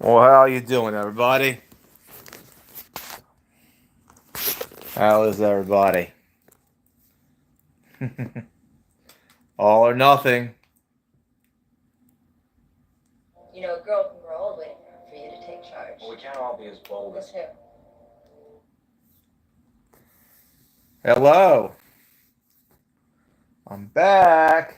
Well, how you doing, everybody? How is everybody? All or nothing. You know, a girl can grow old waiting for you to take charge. Well, we can't all be as bold as who? Hello. I'm back.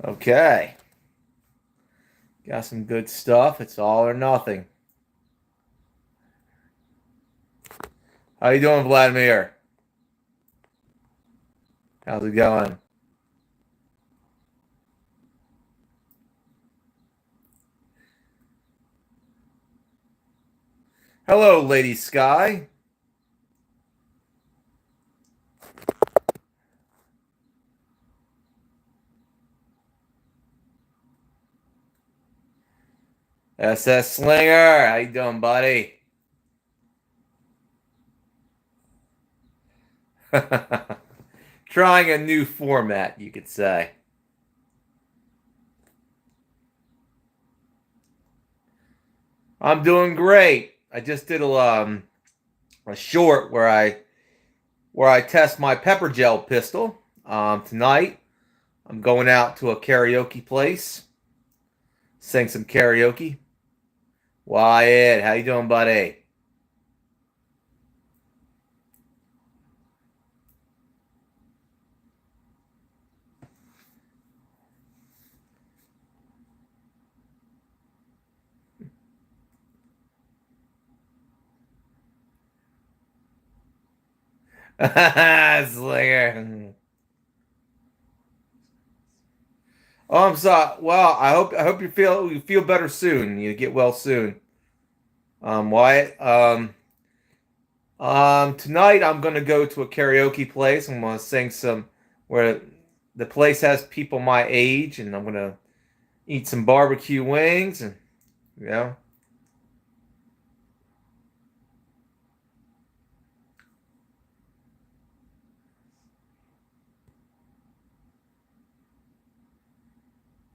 Okay. Got some good stuff. It's all or nothing. How you doing, Vladimir? How's it going? Hello, Lady Sky. SS Slinger. How you doing, buddy? Trying a new format, you could say. I'm doing great. I just did a short where I test my pepper gel pistol. Tonight, I'm going out to a karaoke place, sing some karaoke. Wyatt, how you doing, buddy? Slinger. Oh, I'm sorry. Well, I hope you feel better soon. You get well soon. Wyatt. Tonight I'm gonna go to a karaoke place. I'm gonna sing some where the place has people my age, and I'm gonna eat some barbecue wings, and you know.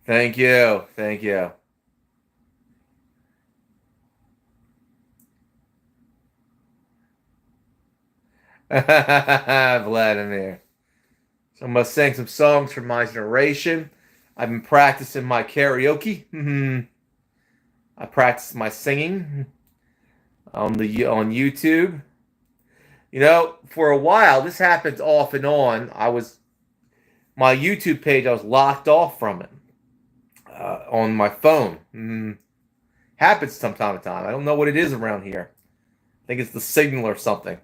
Thank you, thank you. Vladimir. So I'm gonna sing some songs from my generation. I've been practicing my karaoke. I practice my singing on YouTube. You know, for a while, this happens off and on. My YouTube page. I was locked off from it on my phone. Happens from time to time. I don't know what it is around here. I think it's the signal or something.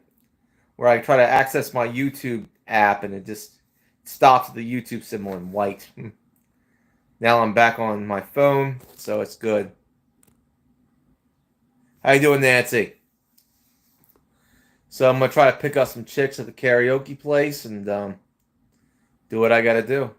Where I try to access my YouTube app and it just stops the YouTube symbol in white. Now I'm back on my phone, so it's good. How you doing, Nancy? So I'm gonna try to pick up some chicks at the karaoke place and do what I gotta do.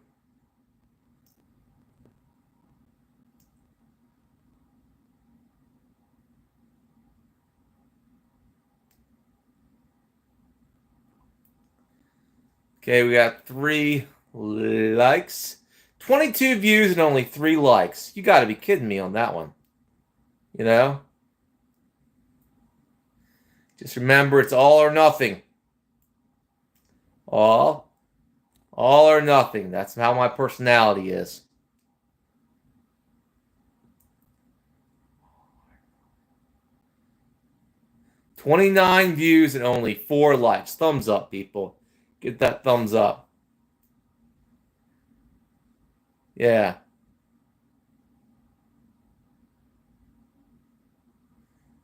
Okay, we got 3 likes, 22 views, and only 3 likes. You got to be kidding me on that one. You know. Just remember, it's all or nothing. All, all or nothing. That's how my personality is. 29 views and only 4 likes. Thumbs up, people. Get that thumbs up. Yeah.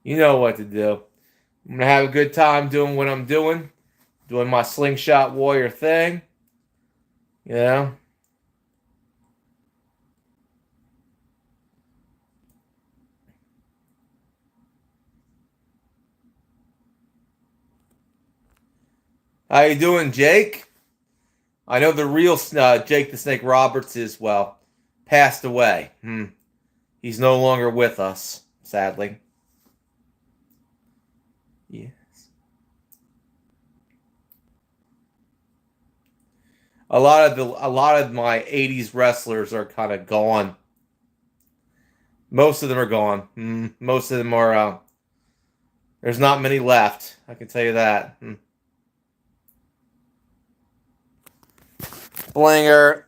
You know what to do. I'm going to have a good time doing what I'm doing my slingshot warrior thing. You know? How you doing, Jake? I know the real Jake the Snake Roberts is, well, passed away. He's no longer with us, sadly. Yes. A lot of my 80s wrestlers are kind of gone. Most of them are gone. Most of them are there's not many left, I can tell you that. Blinger.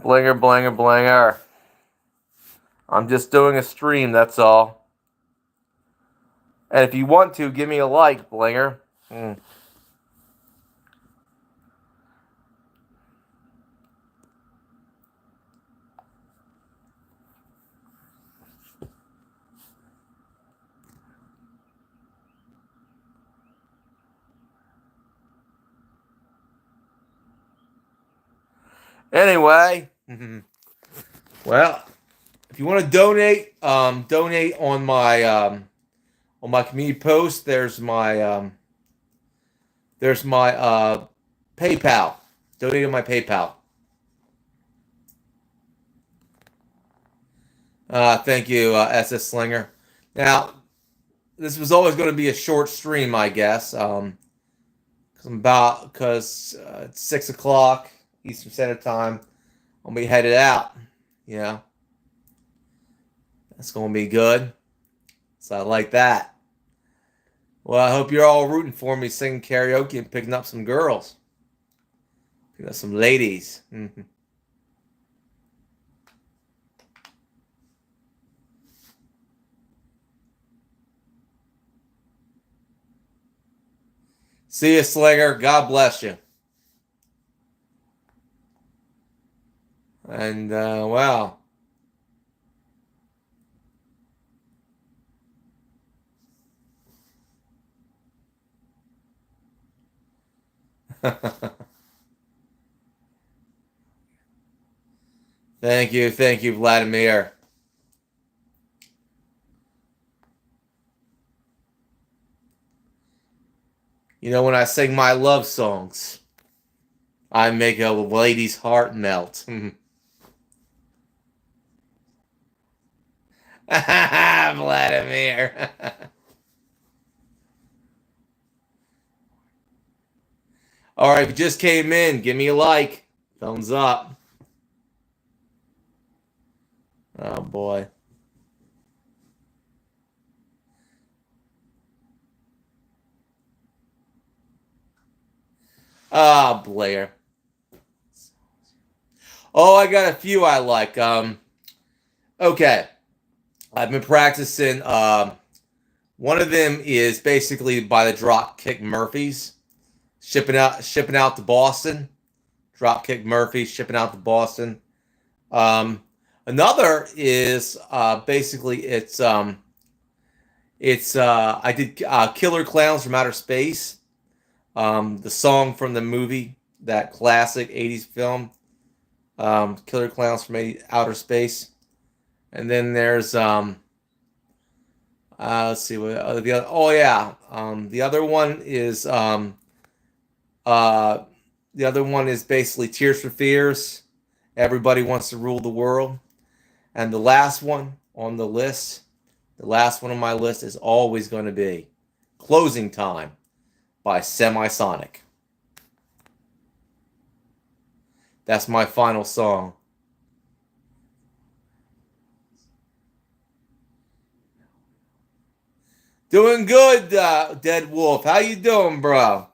Blinger, blinger, blinger. I'm just doing a stream, that's all. And if you want to, give me a like, Blinger. Anyway, well, if you want to donate, donate on my community post. There's my PayPal. Donate on my PayPal. Thank you, SS Slinger. Now, this was always going to be a short stream, I guess. Because it's 6 o'clock Eastern Standard Time. I'll be headed out. That's going to be good. So I like that. Well, I hope you're all rooting for me singing karaoke and picking up some girls. Picking up some ladies. See you, Slinger. God bless you. And, wow. Thank you, Vladimir. When I sing my love songs, I make a lady's heart melt. Vladimir. All right, if you just came in, give me a like. Thumbs up. Oh, boy. Ah, Blair. Oh, I got a few I like. Okay. I've been practicing. One of them is basically by the Dropkick Murphys. Shipping out to Boston. Dropkick Murphys, shipping out to Boston. Another is basically I did Killer Clowns from Outer Space. The song from the movie, that classic 80s film, Killer Clowns from Outer Space. And then there's let's see what the other. Oh yeah, the other one is basically Tears for Fears. Everybody Wants to Rule the World. And the last one on my list is always going to be Closing Time by Semisonic. That's my final song. Doing good, Dead Wolf. How you doing, bro?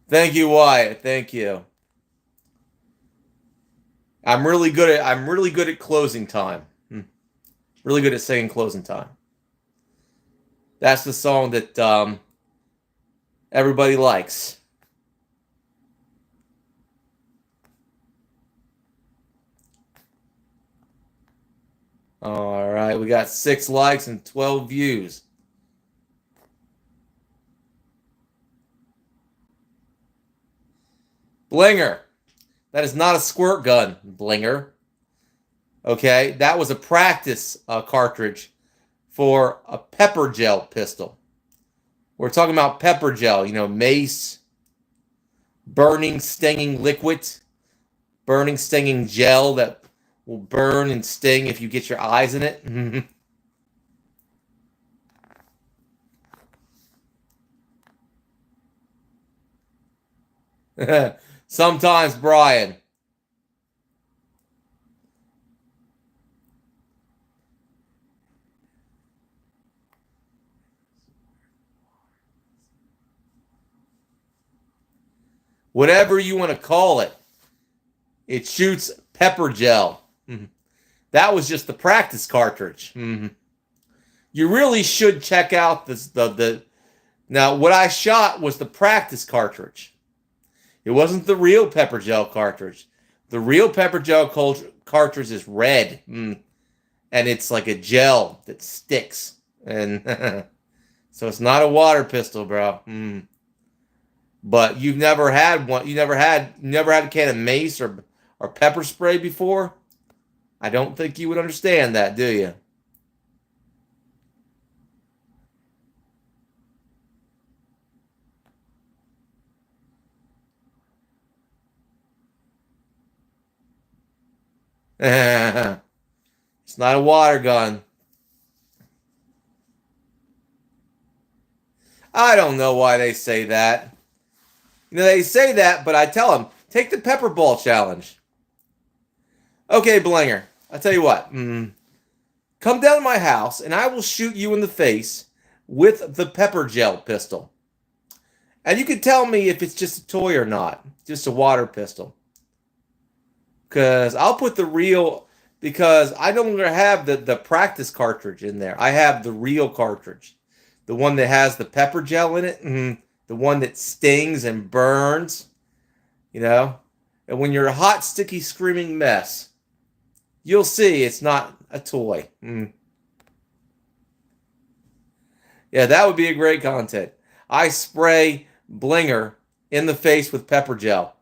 Thank you, Wyatt. Thank you. I'm really good at Closing Time. Really good at singing Closing Time. That's the song that everybody likes. All right, we got 6 likes and 12 views. Blinger. That is not a squirt gun, Blinger. Okay, that was a practice cartridge for a pepper gel pistol. We're talking about pepper gel, mace, burning, stinging liquid, burning, stinging gel that will burn and sting if you get your eyes in it. Sometimes, Brian. Whatever you want to call it, it shoots pepper gel. That was just the practice cartridge. You really should check out the. Now, what I shot was the practice cartridge. It wasn't the real pepper gel cartridge. The real pepper gel cartridge is red, and it's like a gel that sticks, and so it's not a water pistol, bro. But you've never had one. You never had a can of mace or pepper spray before. I don't think you would understand that, do you? It's not a water gun. I don't know why they say that. They say that, but I tell them, take the pepper ball challenge. Okay, Blinger, I'll tell you what. Come down to my house, and I will shoot you in the face with the pepper gel pistol. And you can tell me if it's just a toy or not. Just a water pistol. Because I'll put the real... Because I no longer have the practice cartridge in there. I have the real cartridge. The one that has the pepper gel in it. The one that stings and burns. And when you're a hot, sticky, screaming mess, you'll see it's not a toy. Yeah, that would be a great content. I spray Blinger in the face with pepper gel.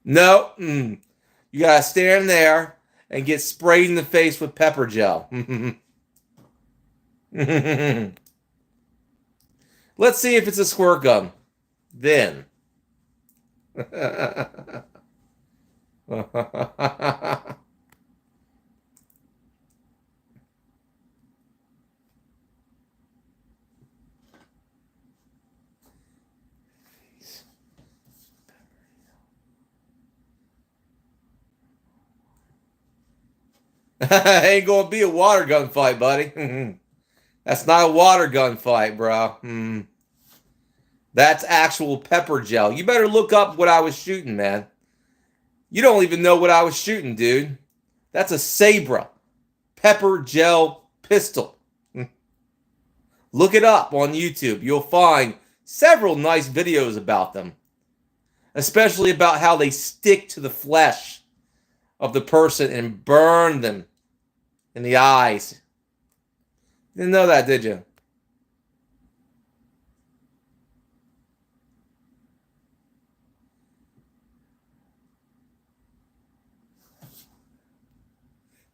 No, you gotta stand there and get sprayed in the face with pepper gel. Let's see if it's a squirt gun. Then. Ain't gonna be a water gun fight, buddy. That's not a water gun fight, bro. That's actual pepper gel. You better look up what I was shooting, man. You don't even know what I was shooting, dude. That's a Sabra pepper gel pistol. Look it up on YouTube. You'll find several nice videos about them, especially about how they stick to the flesh of the person and burn them in the eyes. Didn't know that, did you?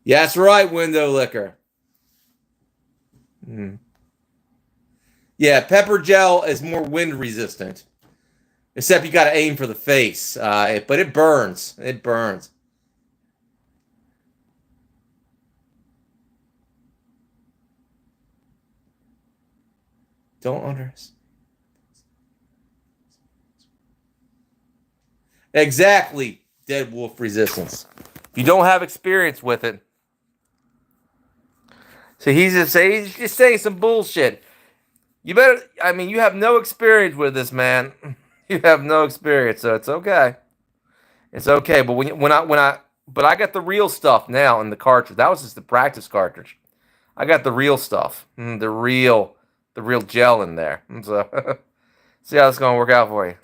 Yeah, that's right, window licker. Yeah, pepper gel is more wind resistant. Except you got to aim for the face. But it burns. It burns. Don't underestimate. Exactly, dead wolf resistance. If you don't have experience with it. So he's just saying some bullshit. You have no experience with this, man. You have no experience, so it's okay. It's okay. But but I got the real stuff now in the cartridge. That was just the practice cartridge. I got the real stuff, the real gel in there. So see how it's gonna work out for you.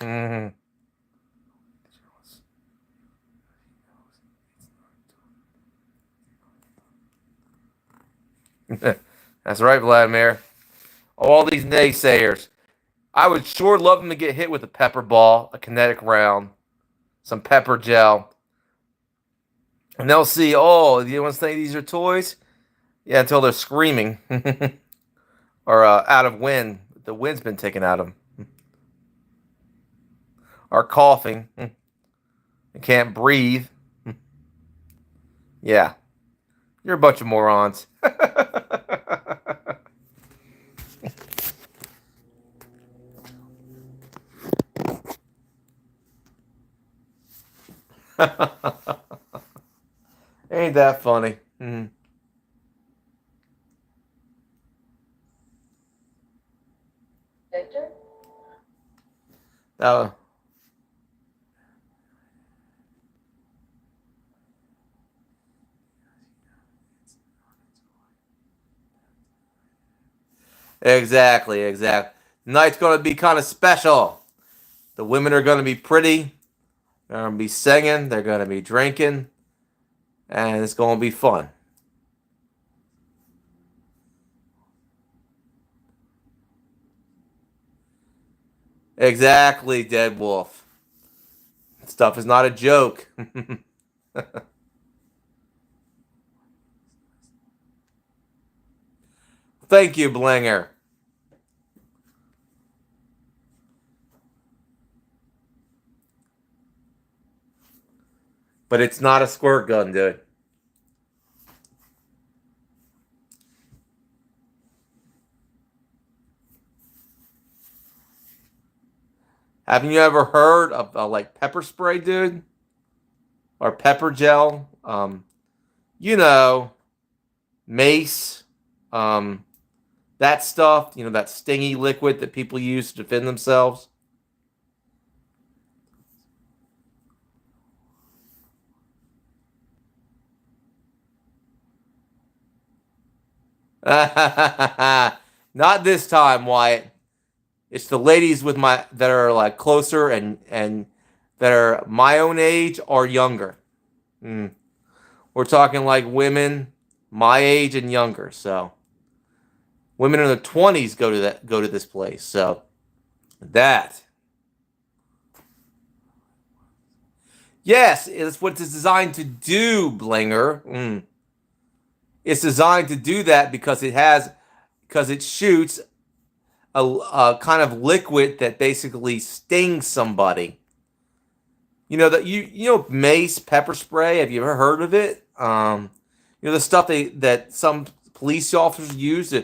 That's right, Vladimir. All these naysayers. I would sure love them to get hit with a pepper ball, a kinetic round, some pepper gel. And they'll see, oh, you want to say these are toys? Yeah, until they're screaming. or out of wind. The wind's been taken out of them. Or coughing. They can't breathe. Yeah, you're a bunch of morons. Ain't that funny? Victor? Oh, exactly, exactly. Night's gonna be kind of special. The women are gonna be pretty. They're gonna be singing. They're gonna be drinking, and it's gonna be fun. Exactly, Dead Wolf. Stuff is not a joke. Thank you, Blinger. But it's not a squirt gun, dude. Haven't you ever heard of like pepper spray, dude, or pepper gel? You know, mace, um, that stuff. You know, that stingy liquid that people use to defend themselves. Not this time, Wyatt. It's the ladies with my that are like closer and that are my own age or younger. Mm. We're talking like women my age and younger. So women in their 20s go to this place. So that yes, it's what it's designed to do, Blinger. It's designed to do that because it shoots a kind of liquid that basically stings somebody. You know that you know mace pepper spray. Have you ever heard of it? You know the stuff that some police officers use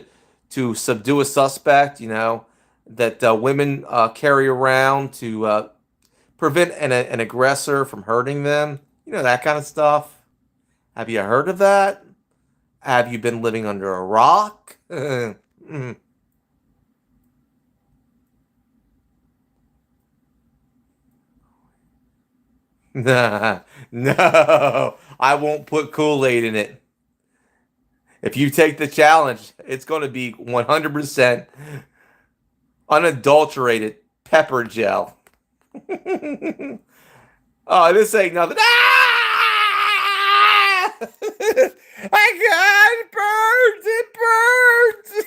to subdue a suspect. You know that women carry around to prevent an aggressor from hurting them. You know that kind of stuff. Have you heard of that? Have you been living under a rock? Nah, no, I won't put Kool-Aid in it. If you take the challenge, it's going to be 100% unadulterated pepper gel. Oh, this ain't nothing. Ah! I got burns. It burns.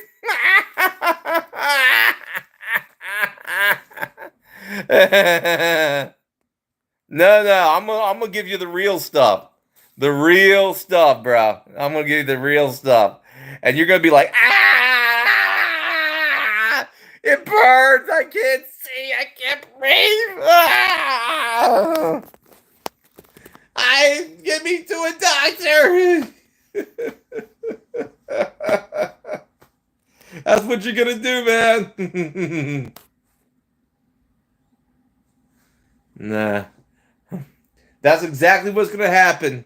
No, no, I'm gonna give you the real stuff. The real stuff, bro. I'm gonna give you the real stuff. And you're gonna be like, ah, it burns. I can't see. I can't breathe. Ah! Get me to a doctor. That's what you're gonna do, man. Nah. That's exactly what's gonna happen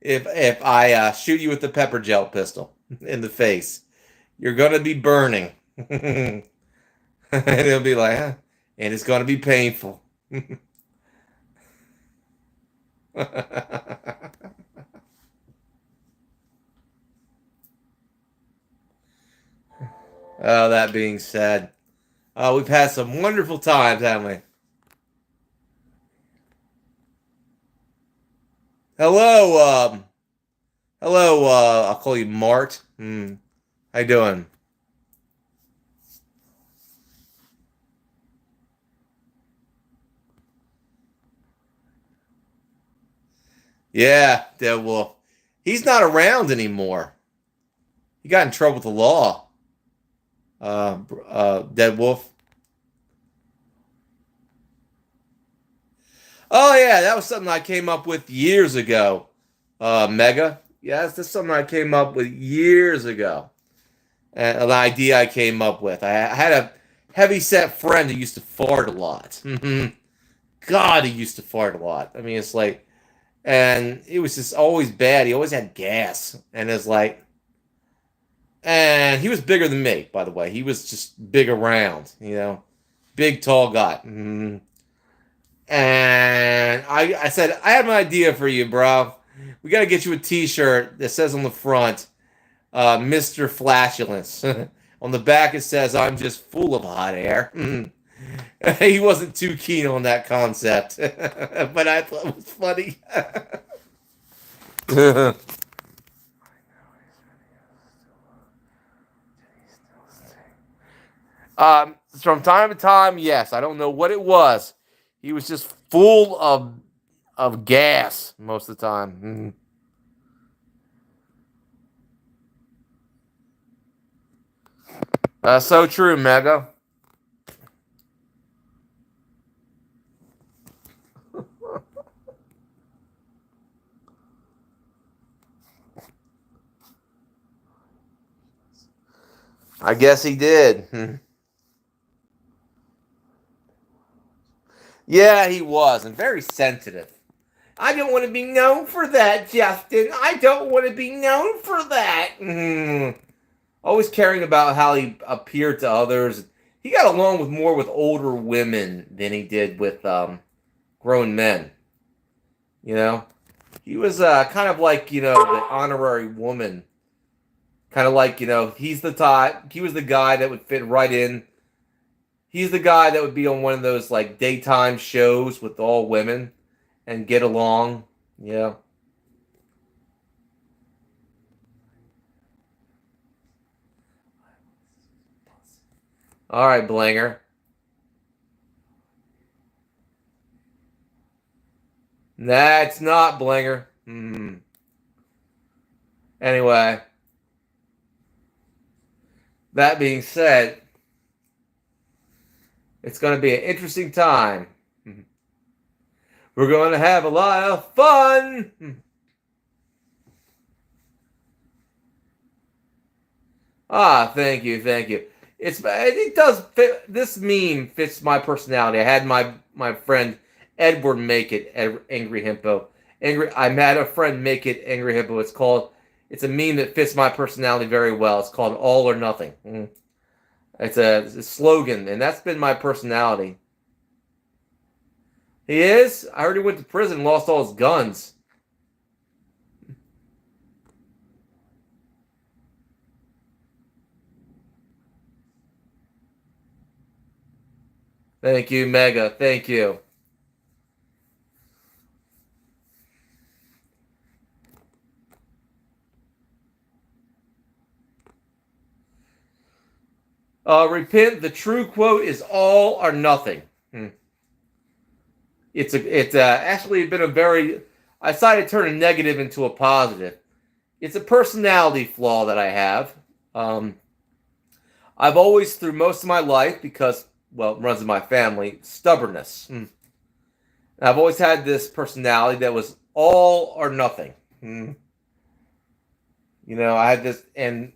if I shoot you with the pepper gel pistol in the face. You're gonna be burning, and it'll be like, huh? And it's gonna be painful. Oh, that being said, we've had some wonderful times, haven't we? Hello, hello. I'll call you Mart. How you doing? Yeah, well, he's not around anymore. He got in trouble with the law. Dead Wolf. Oh yeah, that was something I came up with years ago. Mega. Yes, that's something I came up with years ago. An idea I came up with. I had a heavy set friend who used to fart a lot. God, he used to fart a lot. I mean, it's like, and it was just always bad. He always had gas, and it's like, and he was bigger than me, by the way. He was just big around, big, tall guy. And I said, I have an idea for you, bro. We got to get you a T-shirt that says on the front, Mr. Flatulence. On the back, it says, I'm just full of hot air. He wasn't too keen on that concept, but I thought it was funny. From time to time, yes. I don't know what it was. He was just full of gas most of the time. So true, Mega. I guess he did. Yeah, he was, and very sensitive. I don't want to be known for that, Justin. I don't want to be known for that. Always caring about how he appeared to others. He got along with more with older women than he did with grown men. You know, he was kind of like the honorary woman. Kind of like he's the type. He was the guy that would fit right in. He's the guy that would be on one of those like daytime shows with all women and get along. Yeah. All right, Blinger. That's not Blinger. Anyway, that being said, it's going to be an interesting time. We're going to have a lot of fun. Thank you, thank you. It does fit. This meme fits my personality. I had my friend Edward make it Angry Hippo. I had a friend make it Angry Hippo. It's a meme that fits my personality very well. It's called All or Nothing. It's a slogan, and that's been my personality. He is? I heard he went to prison and lost all his guns. Thank you, Mega. Thank you. Repent. The true quote is all or nothing. It's actually been a very. I decided to turn a negative into a positive. It's a personality flaw that I have. I've always, through most of my life, because it runs in my family, stubbornness. I've always had this personality that was all or nothing. I had this, and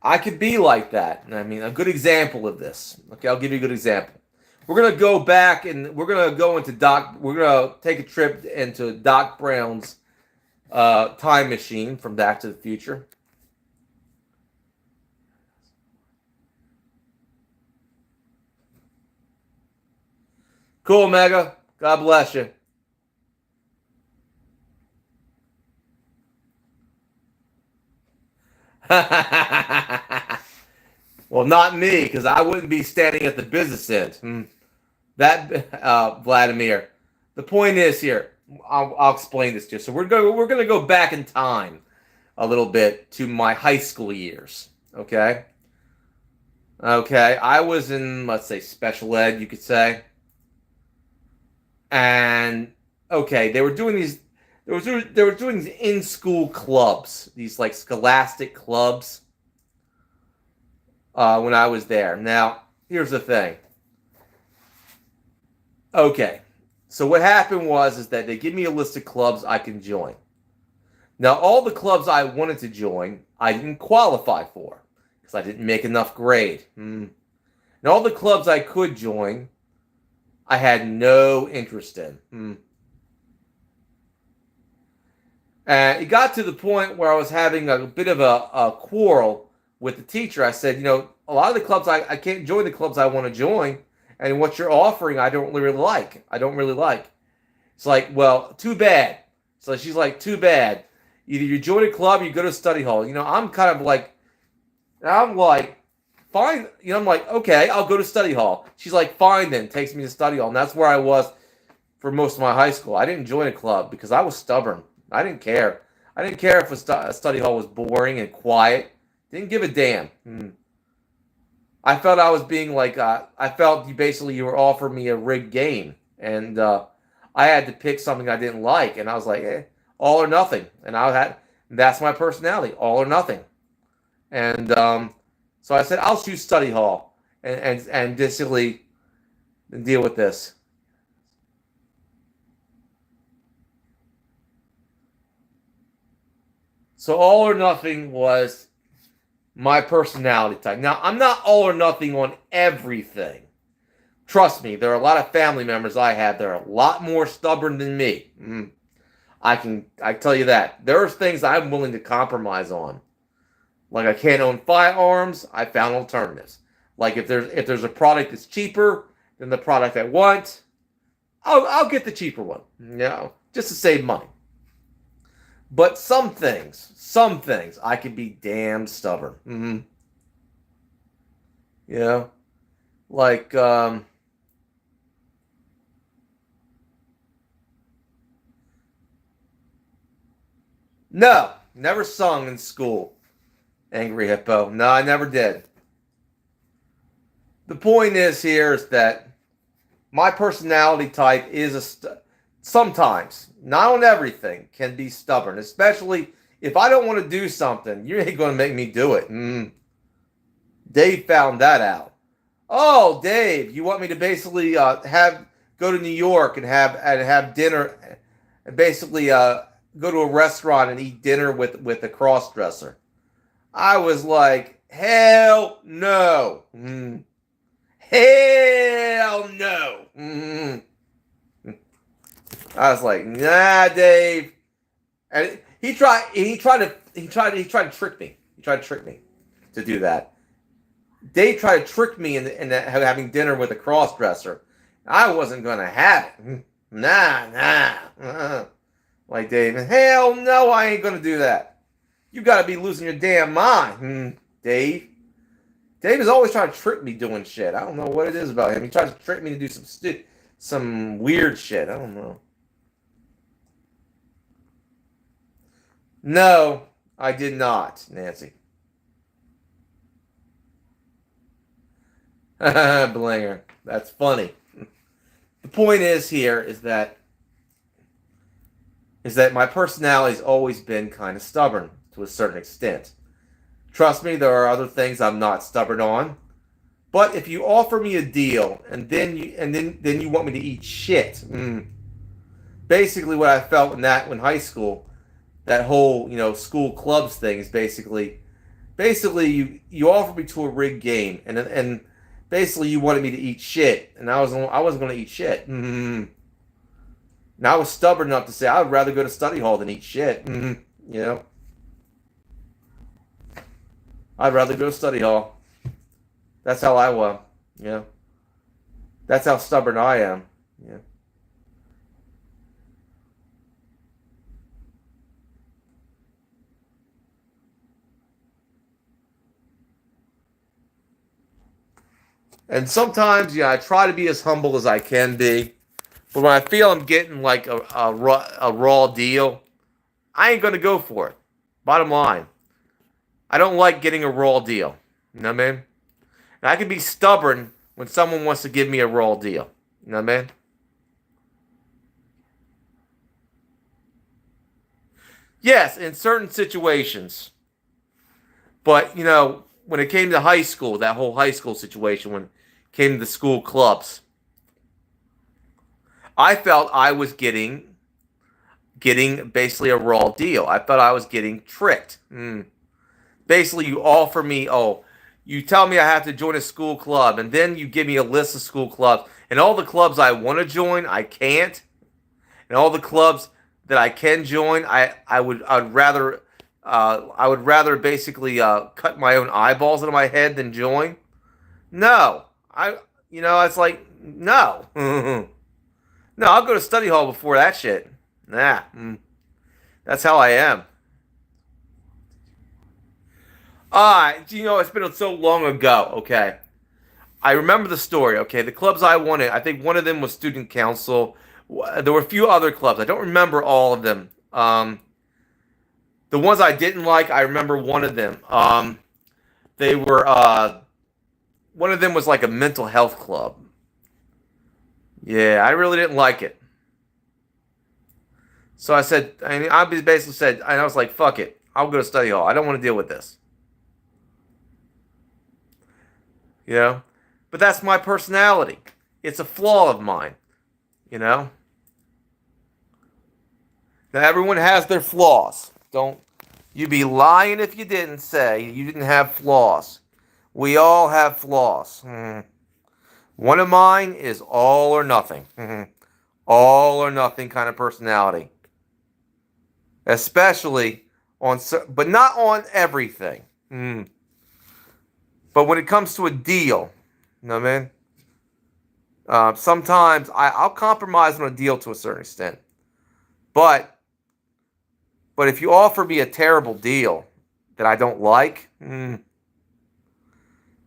I could be like that. I mean, a good example of this. Okay, I'll give you a good example. We're gonna go back and we're gonna go into We're gonna take a trip into Doc Brown's time machine from Back to the Future. Cool, Mega. God bless you. Well, not me, because I wouldn't be standing at the business end. Vladimir. The point is here. I'll explain this to you. So we're going to go back in time a little bit to my high school years. Okay. Okay. I was in, let's say, special ed, you could say. And okay, they were doing these. They were doing these in-school clubs, these like scholastic clubs. when I was there. Now, here's the thing. Okay, so what happened was is that they give me a list of clubs I can join. Now, all the clubs I wanted to join, I didn't qualify for because I didn't make enough grade. And all the clubs I could join, I had no interest in. And it got to the point where I was having a bit of a quarrel with the teacher. I said, a lot of the clubs, I can't join the clubs I want to join. And what you're offering, I don't really like. I don't really like. It's like, well, too bad. So she's like, too bad. Either you join a club or you go to study hall. I'm kind of like, fine. I'm like, okay, I'll go to study hall. She's like, fine then. Takes me to study hall. And that's where I was for most of my high school. I didn't join a club because I was stubborn. I didn't care. I didn't care if a study hall was boring and quiet. Didn't give a damn. I felt I was being like, I felt you were offering me a rigged game. And I had to pick something I didn't like. And I was like, all or nothing. And that's my personality, all or nothing. And so I said, I'll choose study hall and basically deal with this. So all or nothing was my personality type. Now, I'm not all or nothing on everything. Trust me, there are a lot of family members I have that are a lot more stubborn than me. I tell you that. There are things I'm willing to compromise on. Like I can't own firearms, I found alternatives. Like if there's a product that's cheaper than the product I want, I'll get the cheaper one. Just to save money. But some things, I can be damn stubborn. Like, no, never sung in school. Angry Hippo. No, I never did. The point is here is that my personality type is sometimes, not on everything, can be stubborn. Especially if I don't want to do something, you ain't going to make me do it. Dave found that out. Oh, Dave, you want me to basically go to New York and have dinner, and basically go to a restaurant and eat dinner with a cross dresser? I was like, hell no. Hell no. I was like, nah, Dave. And he tried to trick me. He tried to trick me to do that. Dave tried to trick me in having dinner with a cross dresser. I wasn't gonna have it. Nah. Like Dave, hell no, I ain't gonna do that. You gotta be losing your damn mind, Dave. Dave is always trying to trick me doing shit. I don't know what it is about him. He tries to trick me to do some weird shit. I don't know. No, I did not, Nancy. Blinger. That's funny. The point is here is that my personality's always been kind of stubborn to a certain extent. Trust me, there are other things I'm not stubborn on. But if you offer me a deal and then you want me to eat shit, basically what I felt in high school, that whole school clubs thing is basically you offered me to a rigged game and basically you wanted me to eat shit and I wasn't going to eat shit. And I was stubborn enough to say I would rather go to study hall than eat shit. I'd rather go to study hall. That's how I was. That's how stubborn I am. Yeah. And sometimes, I try to be as humble as I can be. But when I feel I'm getting like a raw deal, I ain't going to go for it. Bottom line. I don't like getting a raw deal. You know what I mean? And I can be stubborn when someone wants to give me a raw deal. You know what I mean? Yes, in certain situations. But, when it came to high school, that whole high school situation, when it came to the school clubs, I felt I was getting basically a raw deal. I felt I was getting tricked. Basically, you offer me, you tell me I have to join a school club, and then you give me a list of school clubs, and all the clubs I want to join, I can't, and all the clubs that I can join, I'd rather basically cut my own eyeballs into my head than join. No, it's like no, no. I'll go to study hall before that shit. Nah, that's how I am. It's been so long ago. Okay, I remember the story. Okay, the clubs I wanted. I think one of them was student council. There were a few other clubs. I don't remember all of them. The ones I didn't like, I remember one of them. They were one of them was like a mental health club. Yeah, I really didn't like it. So I basically said, and I was like, fuck it. I'll go to study hall. I don't want to deal with this. You know? But that's my personality. It's a flaw of mine. You know? Now, everyone has their flaws. Don't you be lying if you didn't say you didn't have flaws. We all have flaws. One of mine is all or nothing. All or nothing kind of personality. Especially but not on everything. But when it comes to a deal, you know what I mean? Sometimes I'll compromise on a deal to a certain extent. But if you offer me a terrible deal that I don't like, I'm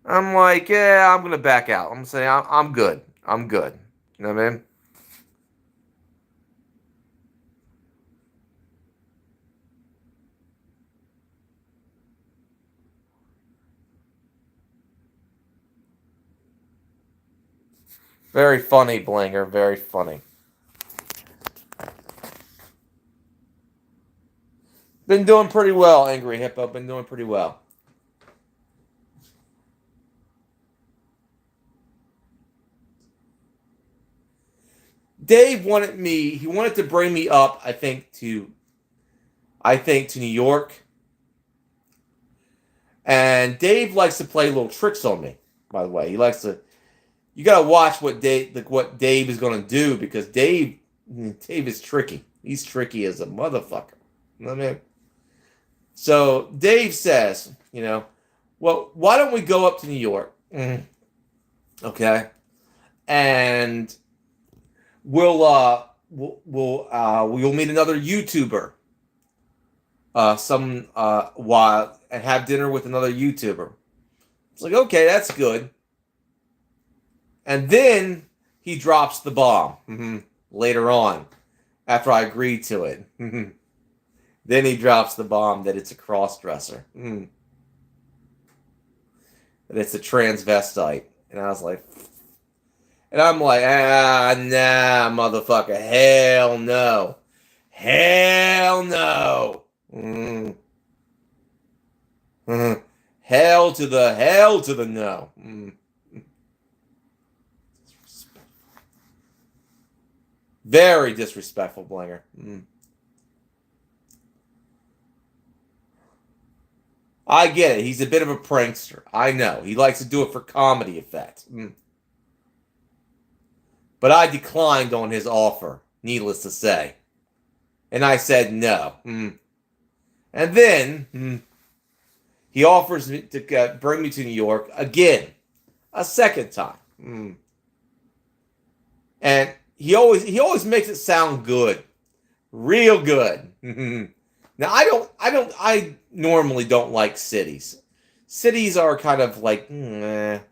like, yeah, I'm going to back out. I'm going to say, I'm good. I'm good. You know what I mean? Very funny, Blinger. Very funny. Been doing pretty well, Angry Hippo. Been doing pretty well. Dave he wanted to bring me up, I think to New York. And Dave likes to play little tricks on me, by the way. You got to watch what Dave is going to do, because Dave is tricky. He's tricky as a motherfucker. You know what I mean? So Dave says, well, why don't we go up to New York? Okay. And we'll meet another YouTuber. While and have dinner with another YouTuber. It's like, okay, that's good. And then he drops the bomb later on, after I agreed to it. Then he drops the bomb that it's a cross-dresser. That it's a transvestite. And I was like, nah, motherfucker. Hell no. Hell no. Hell to the no. Very disrespectful, Blinger. I get it. He's a bit of a prankster. I know. He likes to do it for comedy effect. But I declined on his offer, needless to say. And I said no. And then he offers me to bring me to New York again, a second time. And he always makes it sound good, real good. Now I normally don't like cities. Cities are kind of like very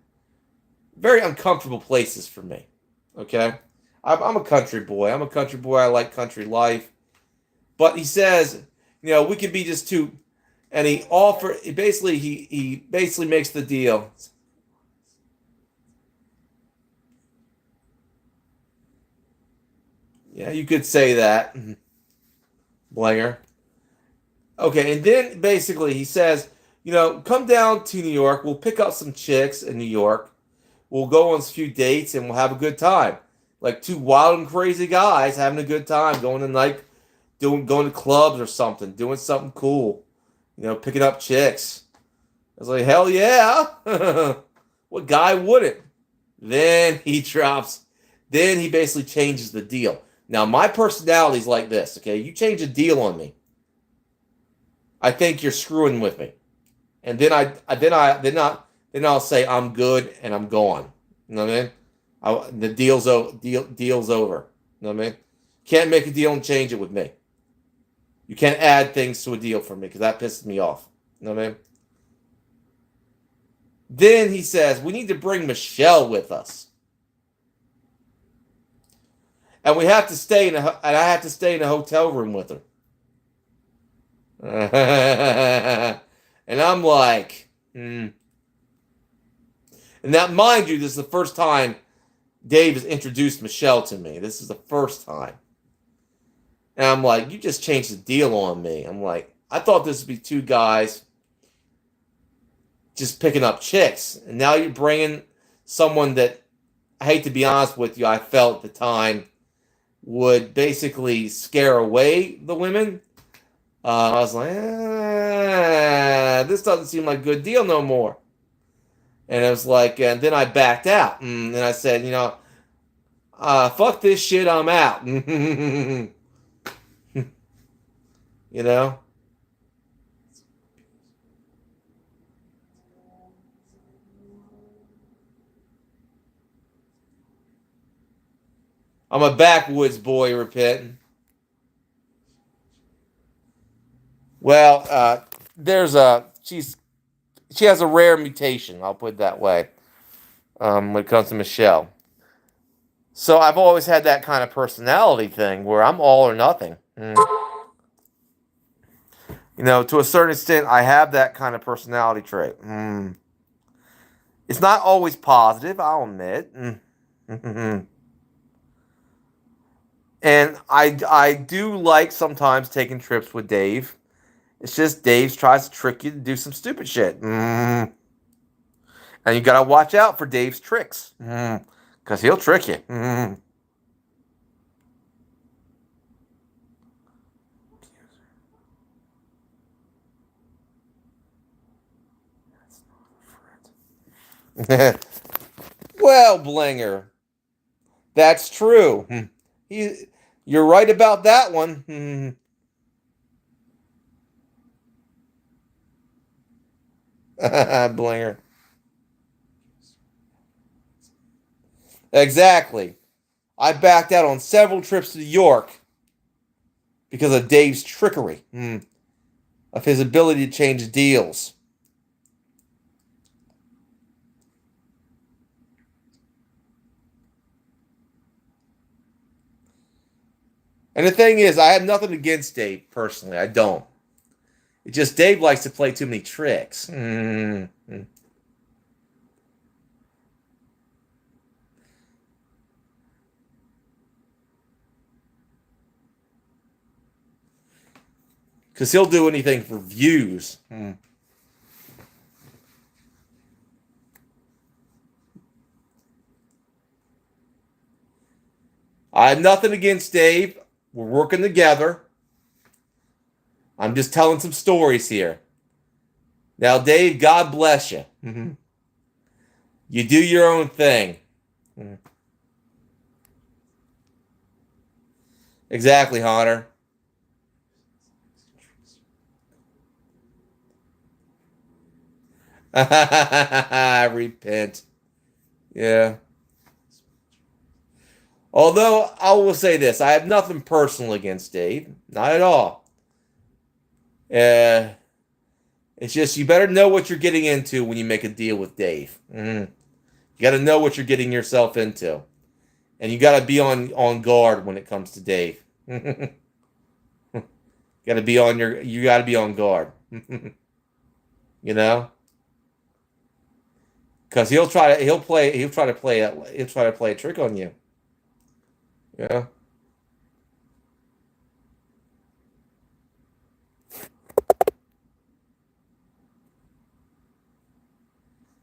uncomfortable places for me. Okay, I'm a country boy. I like country life. But he says, we could be just two, and he basically makes the deal. Yeah, you could say that, Blanger. Okay, and then basically he says, come down to New York. We'll pick up some chicks in New York. We'll go on a few dates and we'll have a good time. Like two wild and crazy guys having a good time, going to clubs or something, doing something cool. Picking up chicks. I was like, hell yeah. What guy wouldn't? Then he drops. Then he basically changes the deal. Now my personality's like this. Okay, you change a deal on me, I think you're screwing with me, and then I'll say I'm good and I'm gone. You know what I mean? The deal's over. You know what I mean? Can't make a deal and change it with me. You can't add things to a deal for me because that pisses me off. You know what I mean? Then he says we need to bring Michelle with us, and we have to stay and I have to stay in a hotel room with her. And I'm like, And now, mind you, this is the first time Dave has introduced Michelle to me. This is the first time. And I'm like, you just changed the deal on me. I'm like, I thought this would be two guys just picking up chicks. And now you're bringing someone that, I hate to be honest with you, I felt at the time would basically scare away the women. I was like, this doesn't seem like a good deal no more. And it was like, and then I backed out. And I said, fuck this shit, I'm out. you know? I'm a backwoods boy, repenting. Well, she has a rare mutation, I'll put it that way, when it comes to Michelle. So I've always had that kind of personality thing where I'm all or nothing. To a certain extent, I have that kind of personality trait. It's not always positive, I'll admit. And I do like sometimes taking trips with Dave. It's just Dave tries to trick you to do some stupid shit. And you gotta watch out for Dave's tricks. Because he'll trick you. Well, Blinger, that's true. You're right about that one. Blinger. Exactly. I backed out on several trips to New York because of Dave's trickery, of his ability to change deals. And the thing is, I have nothing against Dave personally. I don't. It's just Dave likes to play too many tricks. Because he'll do anything for views. I have nothing against Dave. We're working together. I'm just telling some stories here. Now, Dave, God bless you. You do your own thing. Exactly, Hunter. I repent. Yeah. Although I will say this, I have nothing personal against Dave, not at all. It's just you better know what you're getting into when you make a deal with Dave. You got to know what you're getting yourself into, and you got to be on guard when it comes to Dave. You got to be on guard. You know. Because he'll try to play a trick on you. Yeah.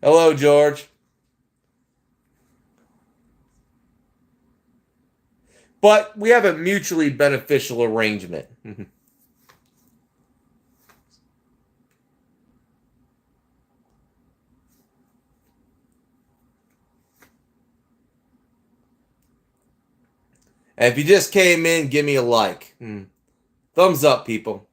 Hello, George. But we have a mutually beneficial arrangement. And if you just came in, give me a like. Thumbs up, people.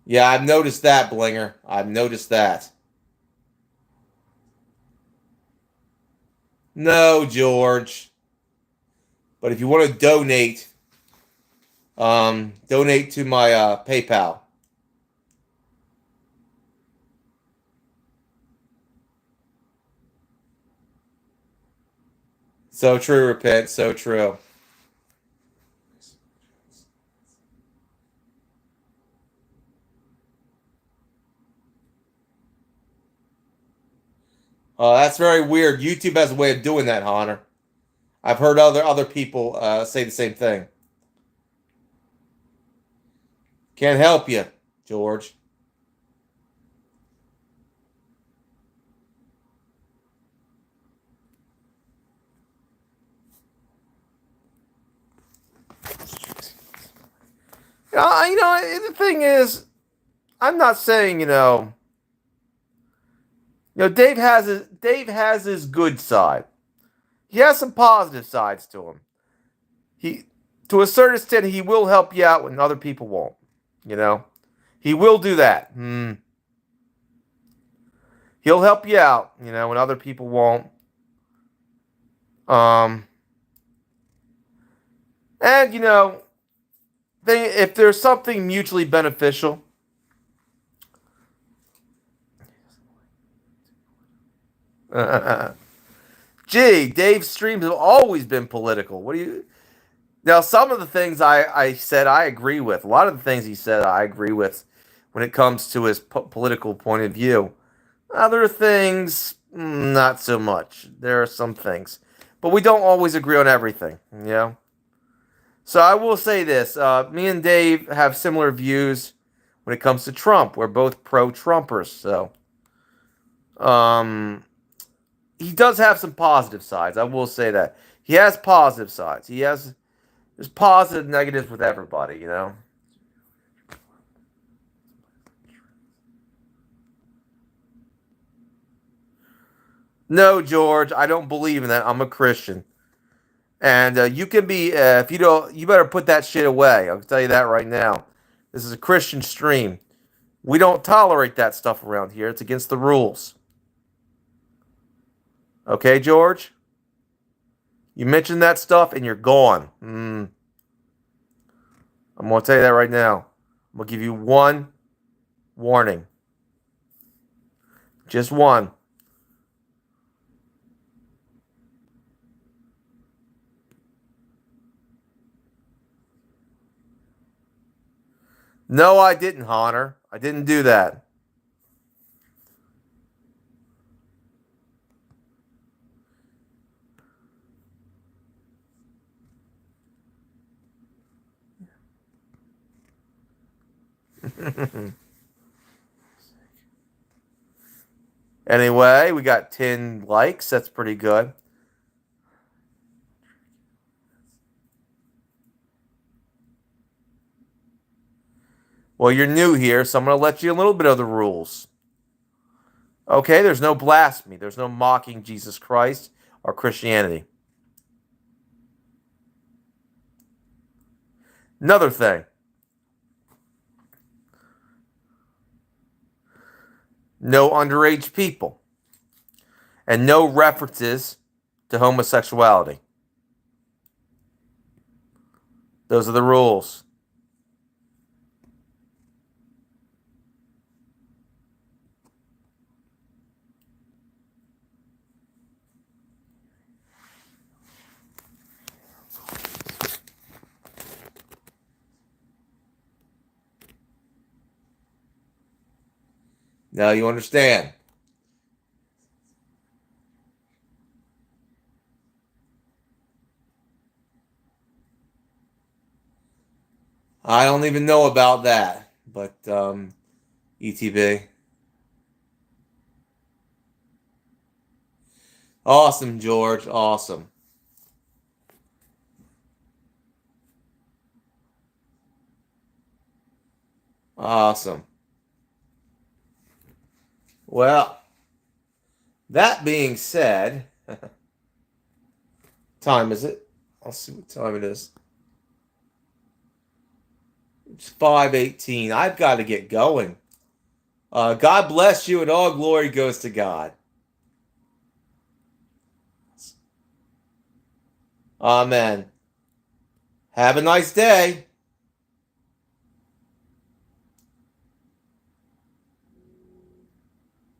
Yeah, I've noticed that, Blinger. I've noticed that. No, George. But if you want to donate, donate to my PayPal. So true, repent. So true. That's very weird. YouTube has a way of doing that, Honor. I've heard other people say the same thing. Can't help you, George. The thing is, I'm not saying Dave has his good side. He has some positive sides to him. He, to a certain extent, he will help you out when other people won't. He will do that. He'll help you out. When other people won't. And if there's something mutually beneficial. Gee, Dave's streams have always been political. What do you? Now, some of the things I said I agree with. A lot of the things he said I agree with when it comes to his political point of view. Other things, not so much. There are some things. But we don't always agree on everything, So I will say this. Me and Dave have similar views when it comes to Trump. We're both pro-Trumpers, so... he does have some positive sides. I will say that. He has positive sides. There's positive, negatives with everybody, No, George, I don't believe in that. I'm a Christian. And you can be, if you don't, you better put that shit away. I'll tell you that right now. This is a Christian stream. We don't tolerate that stuff around here. It's against the rules. Okay, George? You mentioned that stuff and you're gone. I'm going to tell you that right now. I'm going to give you one warning. Just one. No, I didn't, Honor. I didn't do that. Anyway, we got 10 likes. That's pretty good. Well, you're new here, so I'm going to let you a little bit of the rules. Okay, there's no blasphemy. There's no mocking Jesus Christ or Christianity. Another thing. No underage people. And no references to homosexuality. Those are the rules. Now you understand. I don't even know about that, but ETB. Awesome, George. Awesome. Awesome. Well, that being said, time is it? I'll see what time it is. It's 5:18. I've got to get going. God bless you, and all glory goes to God. Amen. Have a nice day.